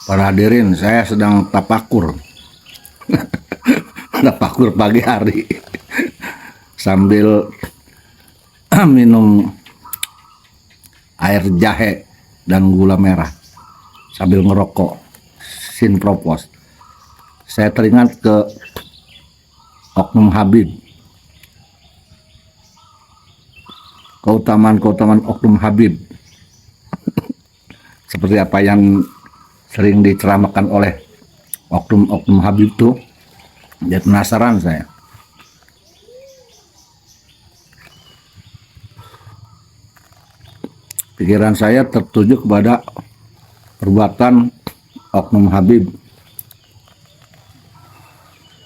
Para hadirin, saya sedang tapakur. Tapakur pagi hari sambil minum air jahe dan gula merah sambil ngerokok sin propos. Saya teringat ke Oknum Habib, keutamaan Oknum Habib seperti apa yang sering diceramakan oleh Oknum Habib itu. Jadi penasaran saya. Pikiran saya tertuju kepada perbuatan Oknum Habib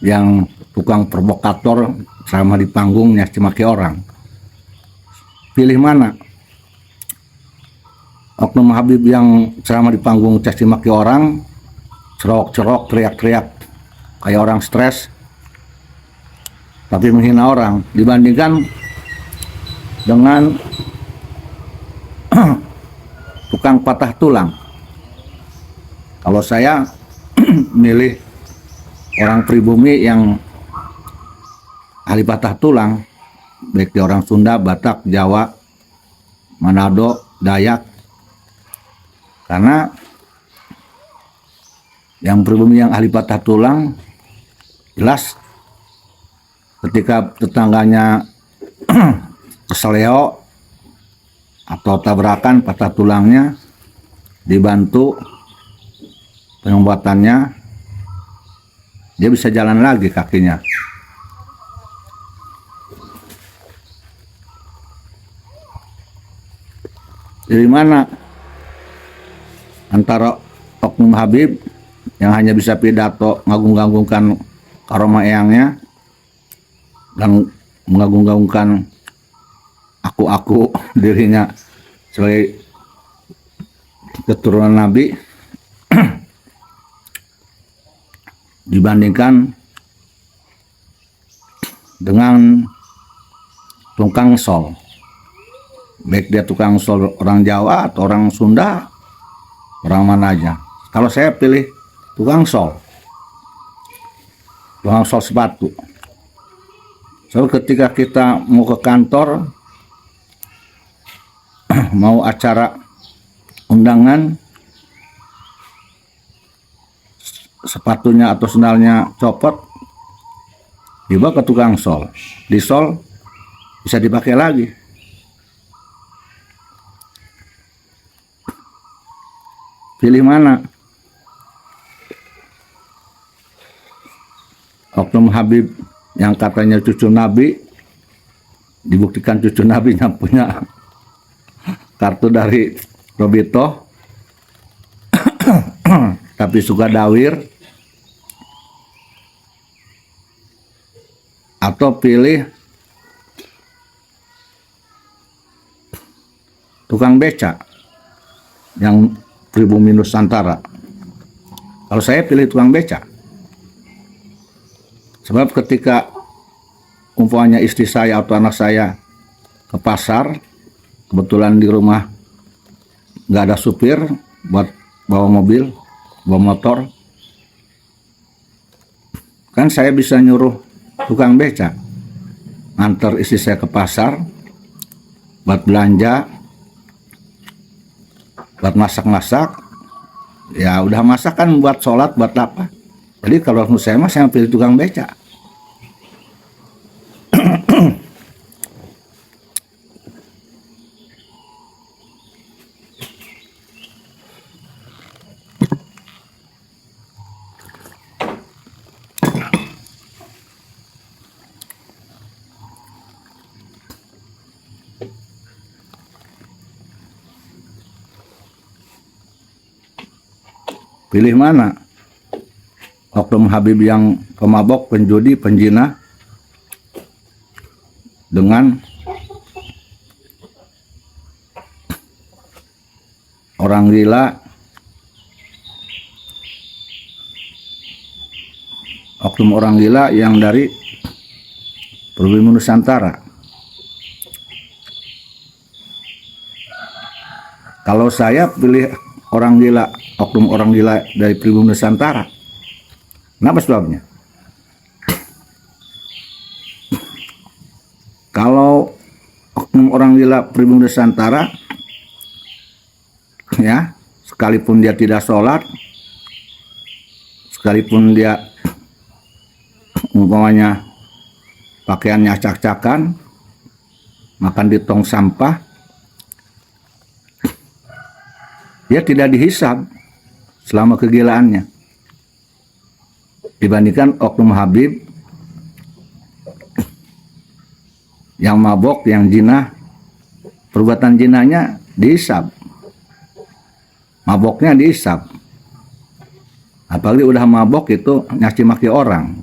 yang tukang provokator sama di panggung nyaci maki orang. Pilih mana? Oknum Habib yang selama di panggung caci maki orang, cerok-cerok, teriak-teriak kayak orang stres, tapi menghina orang, dibandingkan dengan tukang patah tulang. Kalau saya milih orang pribumi yang ahli patah tulang, baik di orang Sunda, Batak, Jawa, Manado, Dayak, karena yang pribumi yang ahli patah tulang jelas ketika tetangganya keseleo atau tabrakan patah tulangnya, dibantu pengobatannya, dia bisa jalan lagi kakinya. Dari mana antara Oknum Habib yang hanya bisa pidato ngagung-gagungkan karomah eyangnya dan mengagung-gagungkan aku dirinya sebagai keturunan Nabi, dibandingkan dengan tukang sol, baik dia tukang sol orang Jawa atau orang Sunda, orang mana aja. Kalau saya pilih tukang sol sepatu. So ketika kita mau ke kantor, mau acara undangan, sepatunya atau sendalnya copot, dibawa ke tukang sol, di sol bisa dipakai lagi. Pilih mana? Oknum Habib yang katanya cucu Nabi, dibuktikan cucu Nabinya punya kartu dari Robito tapi suka dawir, atau pilih tukang beca yang pribumi Nusantara. Kalau saya pilih tukang beca, sebab ketika umpamanya istri saya atau anak saya ke pasar, kebetulan di rumah nggak ada supir buat bawa mobil, bawa motor, kan saya bisa nyuruh tukang beca nganter istri saya ke pasar buat belanja, buat masak-masak. Ya udah masak kan buat sholat, buat apa. Jadi kalau menurut saya pilih tukang beca. Pilih mana? Oknum Habib yang pemabok, penjudi, penjina, dengan orang gila, oknum orang gila yang dari pribumi Nusantara. Kalau saya pilih orang gila oknum orang gila dari pribumi Nusantara. Kenapa sebabnya? Kalau oknum orang gila pribumi Nusantara, ya, sekalipun dia tidak sholat, sekalipun dia umpamanya pakaiannya acak-acakan, makan di tong sampah, dia tidak dihisab selama kegilaannya. Dibandingkan oknum Habib yang mabok, yang jinah, perbuatan jinahnya dihisab, maboknya dihisab. Apalagi udah mabok itu nyaci maki orang.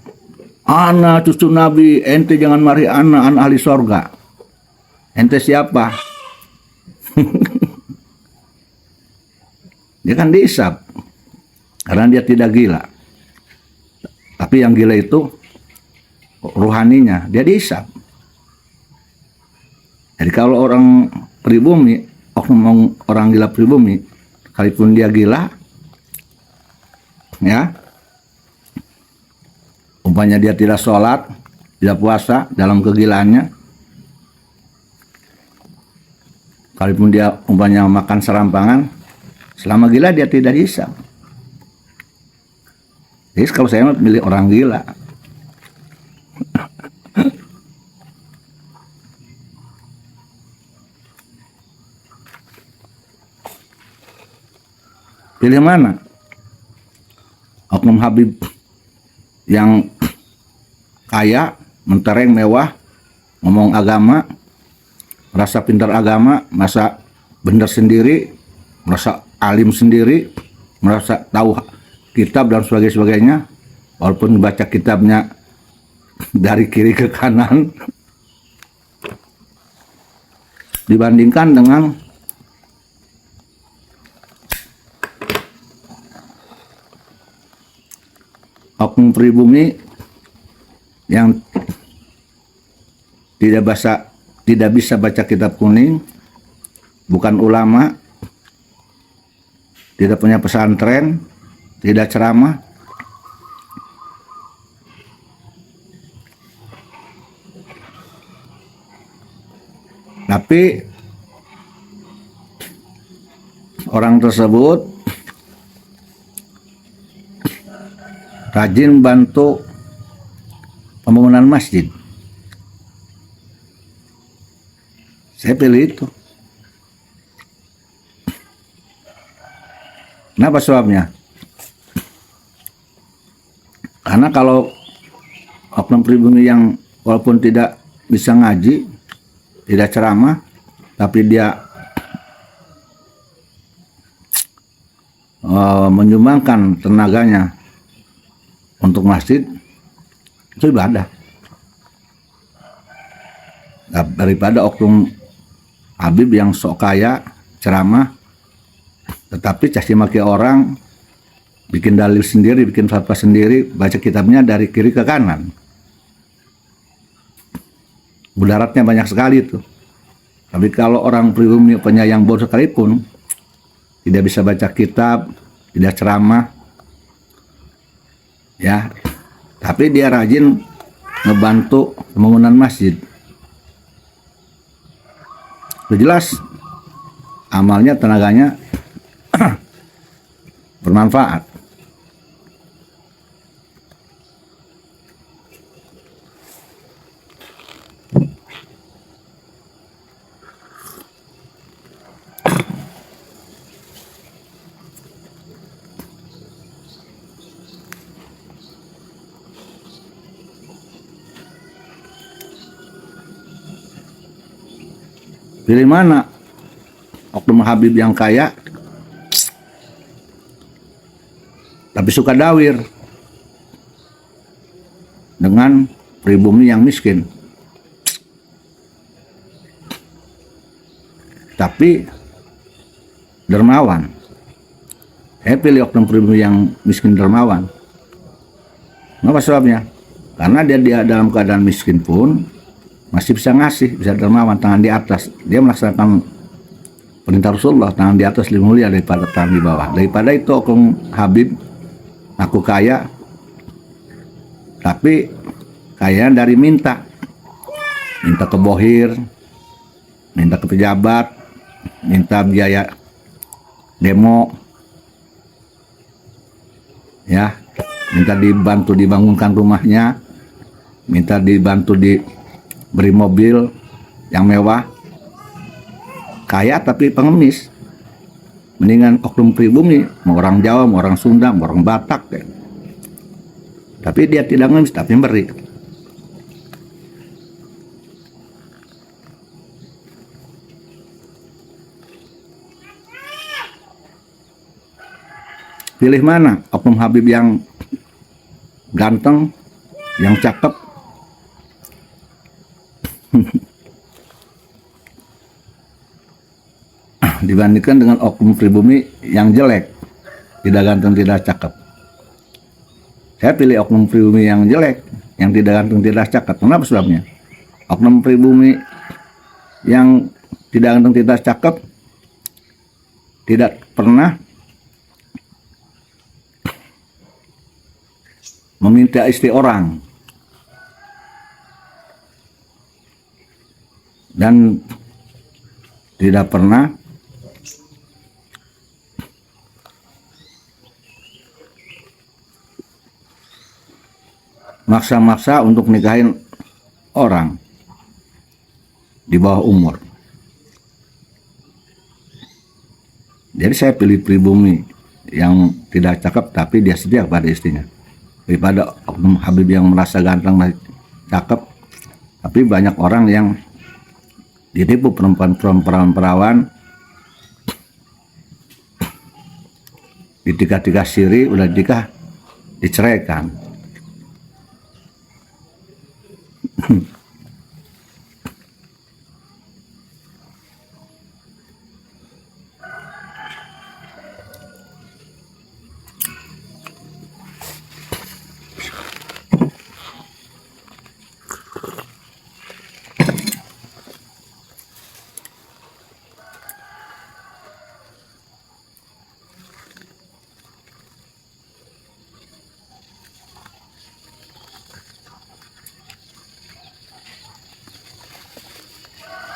Ana cucu Nabi, ente jangan mari ana ahli sorga. Ente siapa? Dia kan dihisab karena dia tidak gila. Tapi yang gila itu ruhaninya, dia dihisab. Jadi kalau orang pribumi, oknum orang gila pribumi, sekalipun dia gila, ya, umpamanya dia tidak sholat, tidak puasa dalam kegilaannya, sekalipun dia umpamanya makan serampangan, selama gila dia tidak dihisab. Jadi kalau saya milih orang gila. Pilih mana? Oknum Habib yang kaya, mentereng, mewah, ngomong agama, merasa pintar agama, merasa benar sendiri, merasa alim sendiri, merasa tahu kitab dan sebagainya, walaupun baca kitabnya dari kiri ke kanan, dibandingkan dengan oknum pribumi yang tidak bisa baca kitab kuning, bukan ulama, tidak punya pesantren, tidak ceramah, tapi orang tersebut rajin bantu pembangunan masjid. Saya pilih itu. Kenapa sebabnya? Karena kalau oknum pribumi yang walaupun tidak bisa ngaji, tidak ceramah, tapi dia menyumbangkan tenaganya untuk masjid, itu ibadah. Daripada oknum Habib yang sok kaya, ceramah, tetapi caci maki orang, bikin dalil sendiri, bikin fatwa sendiri, baca kitabnya dari kiri ke kanan. Mudaratnya banyak sekali itu. Tapi kalau orang pribumi penyayang bodoh sekalipun, tidak bisa baca kitab, tidak ceramah, ya, tapi dia rajin ngebantu pembangunan masjid. Jelas amalnya, tenaganya bermanfaat. Pilih mana? Oknum Habib yang kaya tapi suka dawir dengan pribumi yang miskin, tapi dermawan. Saya pilih oknum pribumi yang miskin dermawan. Kenapa sebabnya? Karena dia dalam keadaan miskin pun masih bisa ngasih, bisa dermawan, tangan di atas. Dia melaksanakan perintah Rasulullah, tangan di atas lebih mulia daripada tangan di bawah. Daripada itu oknum Habib aku kaya, tapi kaya dari minta ke bohir, minta ke pejabat, minta biaya demo, ya, minta dibantu dibangunkan rumahnya, minta dibantu diberi mobil yang mewah. Kaya tapi pengemis. Mendingan oknum pribumi, mau orang Jawa, mau orang Sunda, mau orang Batak, ya. Tapi dia tidak ngemis, tapi memberi. Pilih mana? Oknum Habib yang ganteng, yang cakep, dibandingkan dengan oknum pribumi yang jelek, tidak ganteng, tidak cakep. Saya pilih oknum pribumi yang jelek, yang tidak ganteng, tidak cakep. Kenapa sebabnya? Oknum pribumi yang tidak ganteng, tidak cakep tidak pernah meminta istri orang, dan tidak pernah maksa-maksa untuk nikahin orang di bawah umur. Jadi saya pilih pribumi yang tidak cakep tapi dia setia kepada istrinya, daripada oknum Habib yang merasa ganteng dan cakep tapi banyak orang yang ditipu, perempuan perawan ditikah-tikah siri, udah nikah diceraikan.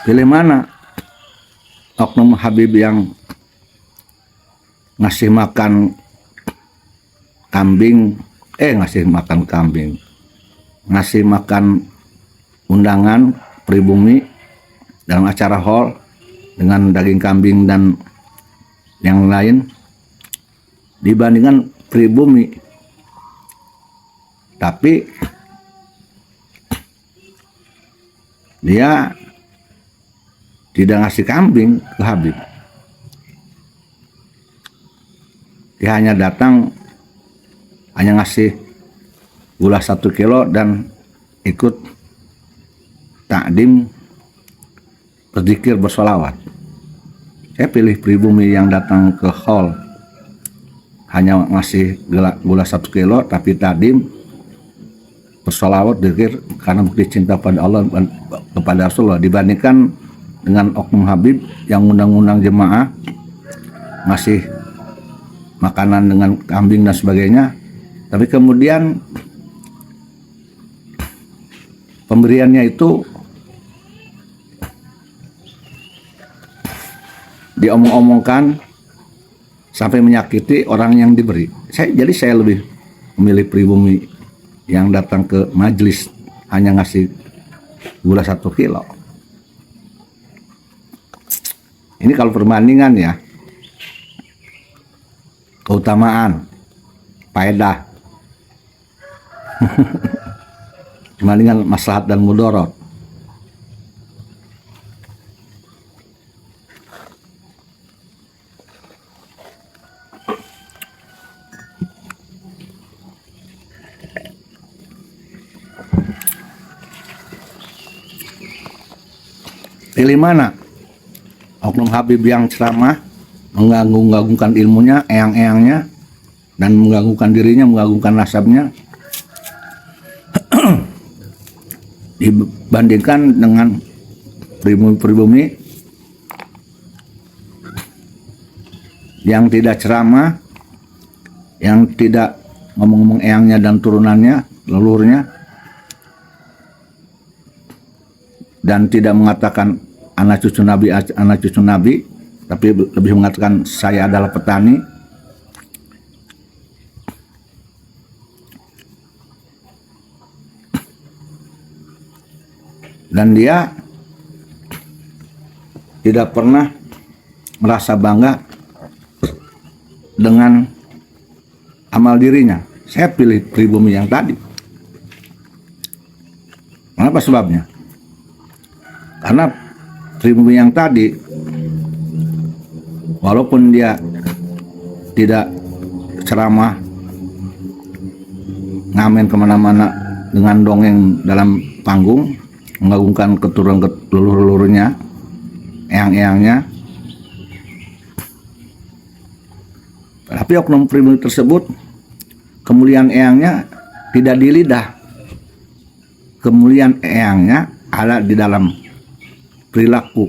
Pilih mana? Oknum Habib yang ngasih makan kambing, ngasih makan undangan pribumi dalam acara hall dengan daging kambing dan yang lain, dibandingkan pribumi tapi dia tidak ngasih kambing ke Habib. Dia hanya datang, hanya ngasih gula 1 kilo dan ikut takdim, berzikir, bersolawat. Saya pilih pribumi yang datang ke hall, hanya ngasih gula 1 kilo tapi takdim, bersolawat, berzikir karena bukti cinta pada Allah dan kepada Rasulullah, dibandingkan dengan oknum Habib yang undang-undang jemaah, ngasih makanan dengan kambing dan sebagainya, tapi kemudian pemberiannya itu diomong-omongkan sampai menyakiti orang yang diberi. Jadi saya lebih memilih pribumi yang datang ke majelis hanya ngasih gula 1 kilo. Ini kalau perbandingan ya, keutamaan, faedah, dibandingkan maslahat dan mudarat. Pilih mana? Oknum Habib yang ceramah, mengganggu-ganggukan ilmunya, eyang-eyangnya, dan mengganggukan dirinya, mengganggukan nasabnya, dibandingkan dengan pribumi-pribumi yang tidak ceramah, yang tidak ngomong-ngomong eyangnya dan turunannya, leluhurnya, dan tidak mengatakan anak cucu Nabi, tapi lebih mengatakan saya adalah petani. Dan dia tidak pernah merasa bangga dengan amal dirinya. Saya pilih pribumi yang tadi. Kenapa sebabnya? Karena pribumi yang tadi, walaupun dia tidak ceramah, ngamen kemana-mana dengan dongeng dalam panggung, mengagungkan keturunan leluhur-leluhurnya, eyang-eyangnya, tapi oknum pribumi tersebut, kemuliaan eyangnya tidak di lidah. Kemuliaan eyangnya ada di dalam perilaku,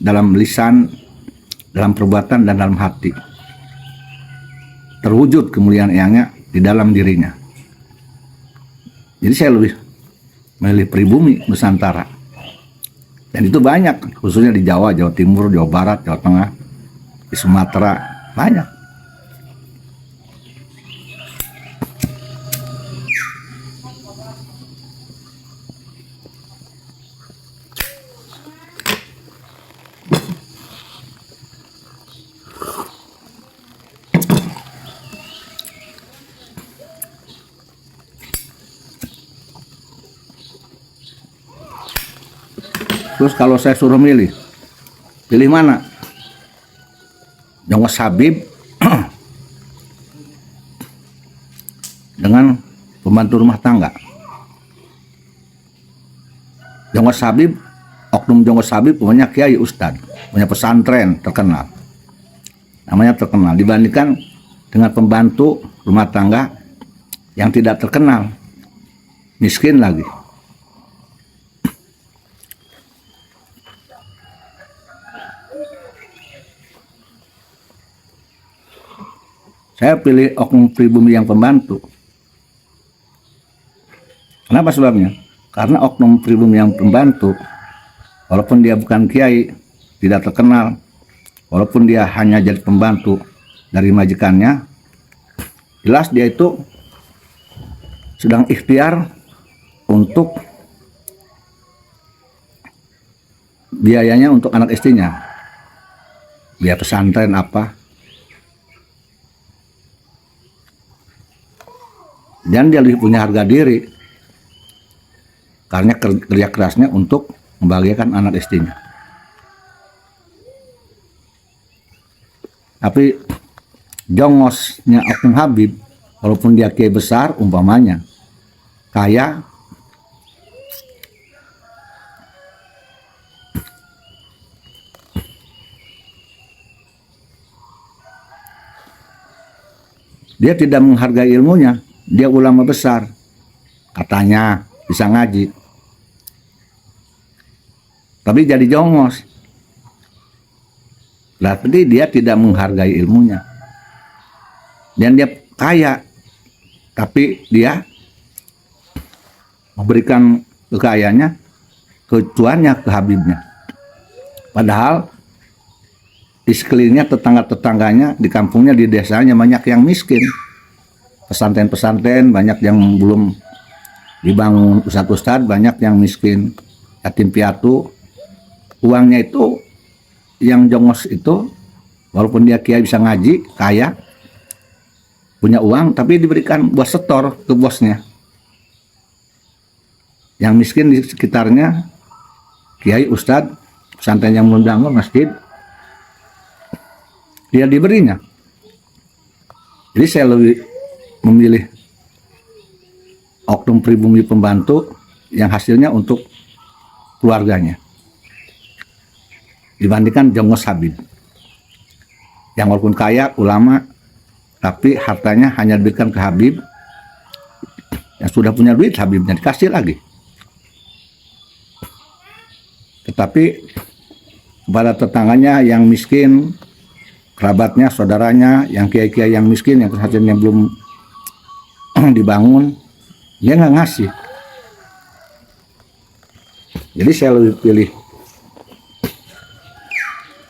dalam lisan, dalam perbuatan, dan dalam hati. Terwujud kemuliaan eyangnya di dalam dirinya. Jadi saya lebih memilih pribumi Nusantara. Dan itu banyak, khususnya di Jawa, Jawa Timur, Jawa Barat, Jawa Tengah, di Sumatera, banyak. Terus kalau saya suruh milih, pilih mana? Jongos Habib dengan pembantu rumah tangga. Jongos Habib, oknum Jongos Habib punya kiai ustad, punya pesantren terkenal. Namanya terkenal dibandingkan dengan pembantu rumah tangga yang tidak terkenal, miskin lagi. Saya pilih oknum pribumi yang pembantu. Kenapa sebabnya? Karena oknum pribumi yang pembantu, walaupun dia bukan kiai, tidak terkenal, walaupun dia hanya jadi pembantu dari majikannya, jelas dia itu sedang ikhtiar untuk biayanya untuk anak istrinya, biaya pesantren apa. Dan dia lebih punya harga diri karena kerja kerasnya untuk membahagiakan anak istrinya. Tapi jongosnya oknum Habib, walaupun dia kiai besar, umpamanya kaya, dia tidak menghargai ilmunya. Dia ulama besar, katanya bisa ngaji, tapi jadi jongos. Berarti dia tidak menghargai ilmunya. Dan dia kaya, tapi dia memberikan kekayaannya ke tuannya, ke Habibnya. Padahal di sekelilingnya, tetangga-tetangganya, di kampungnya, di desanya banyak yang miskin. Pesantren-pesantren banyak yang belum dibangun, ustadz-ustadz banyak yang miskin, yatim piatu. Uangnya itu, yang jongos itu, walaupun dia kiai bisa ngaji, kaya, punya uang, tapi diberikan buat setor ke bosnya. Yang miskin di sekitarnya, kiai, ustadz, pesantren yang belum dibangun, masjid, dia diberinya. Jadi saya lebih memilih oknum pribumi pembantu yang hasilnya untuk keluarganya dibandingkan jongos Habib yang walaupun kaya, ulama, tapi hartanya hanya diberikan ke Habib yang sudah punya duit. Habibnya dikasih lagi, tetapi kepada tetangganya yang miskin, kerabatnya, saudaranya, yang kiai-kiai yang miskin, yang hasilnya belum dibangun, dia nggak ngasih. Jadi saya lebih pilih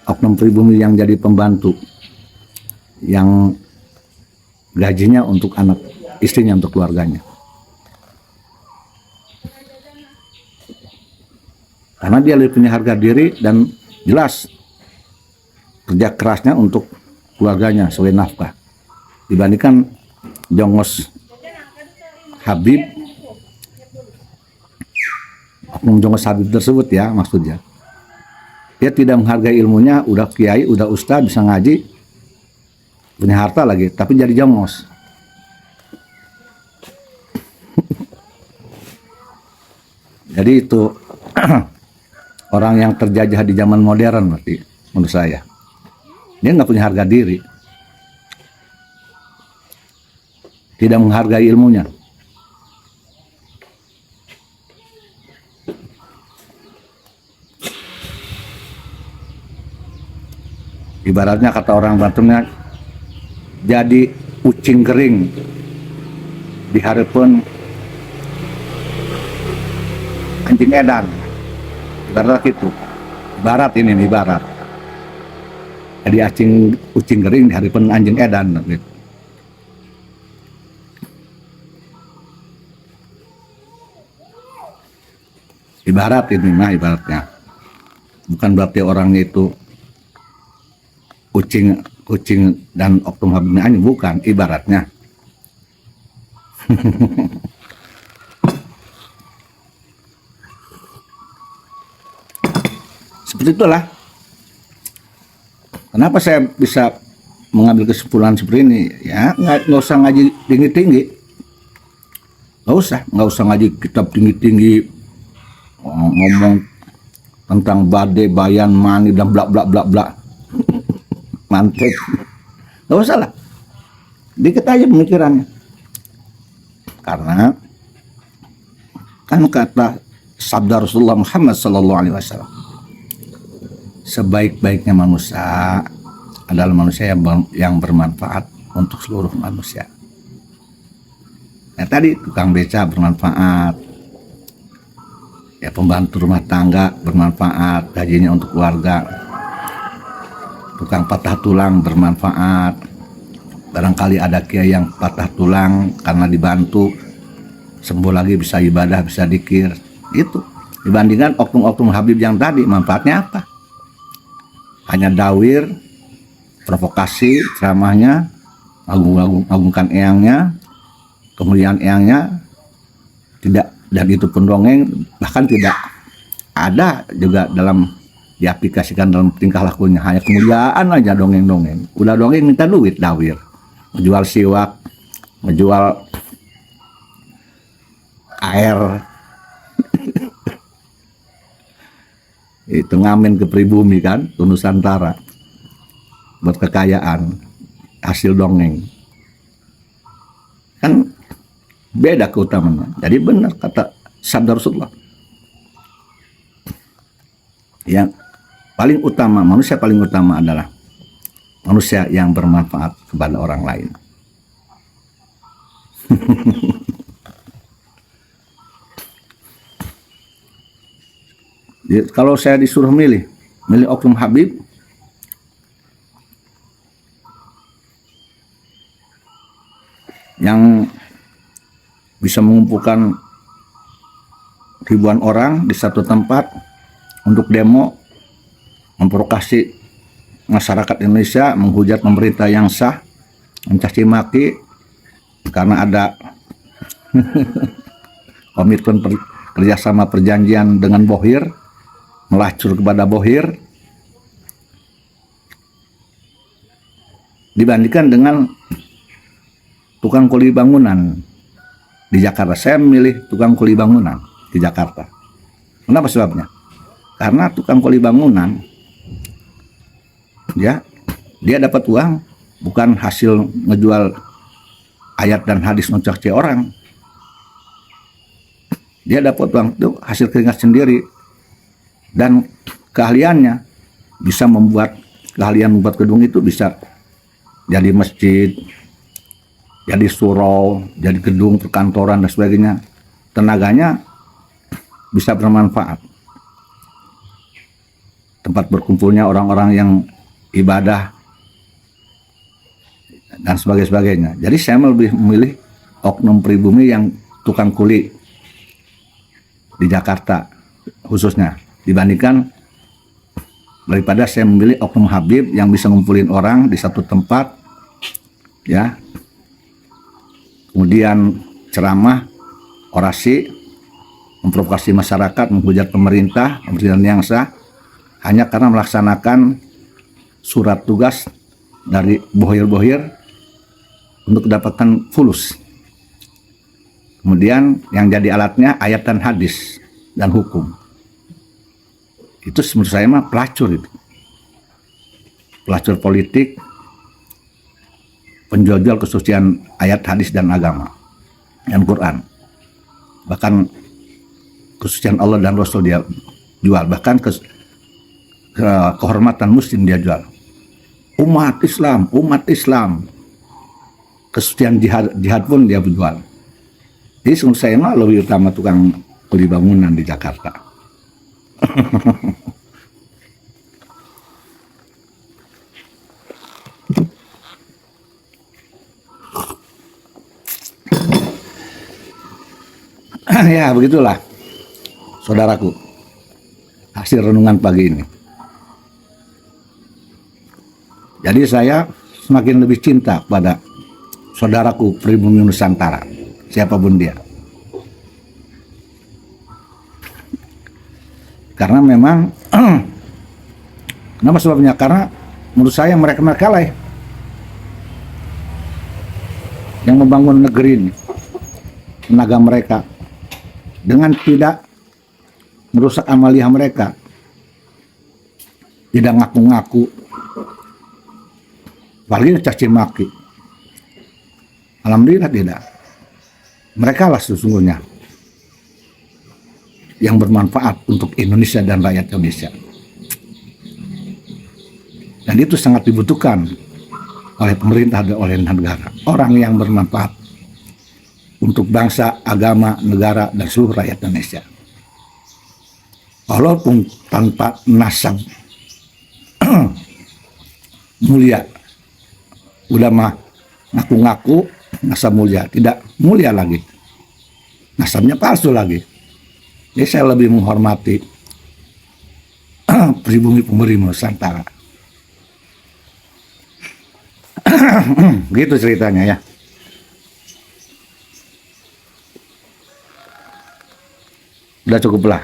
oknum pribumi yang jadi pembantu, yang gajinya untuk anak istrinya, untuk keluarganya. Karena dia lebih punya harga diri dan jelas kerja kerasnya untuk keluarganya sebagai nafkah, dibandingkan jongos Habib, oknum jongos Habib tersebut ya, maksudnya dia tidak menghargai ilmunya, udah kiai, udah ustaz, bisa ngaji, punya harta lagi, tapi jadi jongos. Jadi itu orang yang terjajah di zaman modern berarti menurut saya. Dia nggak punya harga diri, tidak menghargai ilmunya. Ibaratnya kata orang Batumnya, jadi ucing kering di harapan anjing edan. Ibarat gitu. Ibarat ini nih, ibarat. Jadi ucing kering di harapan anjing edan gitu. Ibarat ini mah ibaratnya. Bukan berarti orangnya itu kucing dan oknum Habibnya anjing, bukan, ibaratnya. Seperti itulah kenapa saya bisa mengambil kesimpulan seperti ini ya. Nggak usah ngaji tinggi-tinggi, nggak usah ngaji kitab tinggi-tinggi ngomong tentang badai, bayan, mani dan bla bla bla bla. Mantep, nggak usah lah, dikit aja pemikirannya. Karena kan kata sabda Rasulullah Muhammad SAW, sebaik-baiknya manusia adalah manusia yang bermanfaat untuk seluruh manusia. Nah tadi tukang beca bermanfaat, ya pembantu rumah tangga bermanfaat, gajinya untuk keluarga. Tukang patah tulang bermanfaat, barangkali ada kiai yang patah tulang karena dibantu sembuh lagi, bisa ibadah, bisa dikir. Itu dibandingkan oknum-oknum Habib yang tadi, manfaatnya apa? Hanya dawir, provokasi, ceramahnya, agungkan eyangnya, kemuliaan eyangnya tidak, dan itu pun dongeng, bahkan tidak ada juga dalam diaplikasikan dalam tingkah lakunya, hanya kemuliaan aja, dongeng-dongeng. Udah dongeng minta duit, dawir, menjual siwak, menjual air. Itu ngamen ke pribumi kan, Nusantara, buat kekayaan hasil dongeng. Kan beda keutamaannya. Jadi benar kata sabda Rasulullah, yang paling utama, manusia paling utama adalah manusia yang bermanfaat kepada orang lain. Jadi, kalau saya disuruh milih oknum Habib, yang bisa mengumpulkan ribuan orang di satu tempat untuk demo, memprovokasi masyarakat Indonesia, menghujat pemerintah yang sah, mencaci maki karena ada komitmen kerjasama perjanjian dengan Bohir, melacur kepada Bohir, dibandingkan dengan tukang kuli bangunan di Jakarta. Saya memilih tukang kuli bangunan di Jakarta. Kenapa sebabnya? Karena tukang kuli bangunan, ya, dia dapat uang bukan hasil ngejual ayat dan hadis mencaci orang. Dia dapat uang itu hasil keringat sendiri, dan keahliannya bisa membuat keahlian membuat gedung itu bisa jadi masjid, jadi surau, jadi gedung perkantoran dan sebagainya. Tenaganya bisa bermanfaat. Tempat berkumpulnya orang-orang yang ibadah dan sebagainya. Jadi saya lebih memilih oknum pribumi yang tukang kuli di Jakarta khususnya, dibandingkan daripada saya memilih oknum Habib yang bisa ngumpulin orang di satu tempat, ya, kemudian ceramah, orasi, memprovokasi masyarakat, menghujat pemerintah, pemerintahan yang sah, hanya karena melaksanakan surat tugas dari bohir-bohir untuk mendapatkan fulus. Kemudian yang jadi alatnya ayat dan hadis dan hukum. Itu menurut saya mah pelacur itu. Pelacur politik, penjual kesucian ayat hadis dan agama dan Quran. Bahkan kesucian Allah dan Rasul dia jual, bahkan kehormatan muslim dia jual. Umat Islam, kesucian jihad pun dia jual. Jadi menurut saya mah lebih utama tukang kuli bangunan di Jakarta. Ya begitulah saudaraku, hasil renungan pagi ini. Jadi saya semakin lebih cinta pada saudaraku pribumi Nusantara, siapapun dia. Karena memang, kenapa sebabnya? Karena menurut saya mereka lah yang membangun negeri ini, tenaga mereka, dengan tidak merusak amalia mereka, tidak ngaku-ngaku, apalagi caci maki. Alhamdulillah tidak. Mereka lah sesungguhnya yang bermanfaat untuk Indonesia dan rakyat Indonesia. Dan itu sangat dibutuhkan oleh pemerintah dan oleh negara. Orang yang bermanfaat untuk bangsa, agama, negara, dan seluruh rakyat Indonesia. Walaupun tanpa nasab mulia, udah mah ngaku-ngaku nasab mulia, tidak mulia lagi, nasabnya palsu lagi. Jadi saya lebih menghormati pribumi Nusantara. Gitu ceritanya ya. Udah cukup lah.